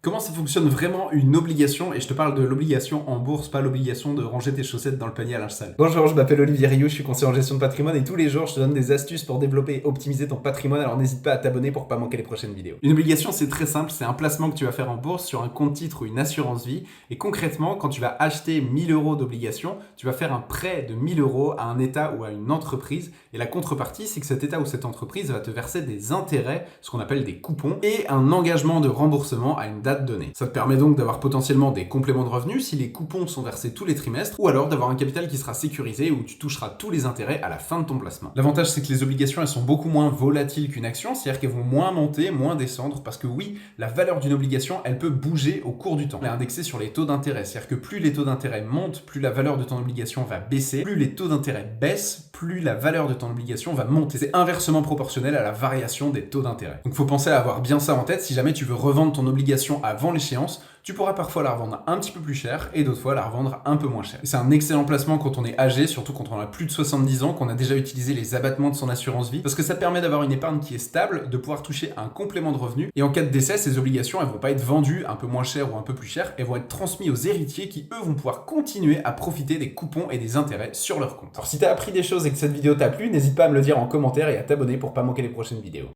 Comment ça fonctionne vraiment une obligation? Et je te parle de l'obligation en bourse, pas l'obligation de ranger tes chaussettes dans le panier à linge sale. Bonjour, je m'appelle Olivier Rioux, je suis conseiller en gestion de patrimoine et tous les jours je te donne des astuces pour développer et optimiser ton patrimoine, alors n'hésite pas à t'abonner pour pas manquer les prochaines vidéos. Une obligation, c'est très simple, c'est un placement que tu vas faire en bourse sur un compte titre ou une assurance vie. Et concrètement, quand tu vas acheter 1000 euros d'obligations, tu vas faire un prêt de 1000 euros à un État ou à une entreprise. Et la contrepartie, c'est que cet État ou cette entreprise va te verser des intérêts, ce qu'on appelle des coupons, et un engagement de remboursement à une date donnée. Ça te permet donc d'avoir potentiellement des compléments de revenus si les coupons sont versés tous les trimestres, ou alors d'avoir un capital qui sera sécurisé où tu toucheras tous les intérêts à la fin de ton placement. L'avantage, c'est que les obligations, elles sont beaucoup moins volatiles qu'une action, c'est-à-dire qu'elles vont moins monter, moins descendre, parce que oui, la valeur d'une obligation, elle peut bouger au cours du temps. Elle est indexée sur les taux d'intérêt, c'est-à-dire que plus les taux d'intérêt montent, plus la valeur de ton obligation va baisser, plus les taux d'intérêt baissent, plus la valeur de ton obligation va monter. C'est inversement proportionnel à la variation des taux d'intérêt. Donc il faut penser à avoir bien ça en tête si jamais tu veux revendre ton obligation avant l'échéance. Tu pourras parfois la revendre un petit peu plus cher et d'autres fois la revendre un peu moins cher. Et c'est un excellent placement quand on est âgé, surtout quand on a plus de 70 ans, qu'on a déjà utilisé les abattements de son assurance vie, parce que ça permet d'avoir une épargne qui est stable, de pouvoir toucher un complément de revenu. Et en cas de décès, ces obligations, elles vont pas être vendues un peu moins cher ou un peu plus cher, elles vont être transmises aux héritiers qui, eux, vont pouvoir continuer à profiter des coupons et des intérêts sur leur compte. Alors si t'as appris des choses et que cette vidéo t'a plu, n'hésite pas à me le dire en commentaire et à t'abonner pour pas manquer les prochaines vidéos.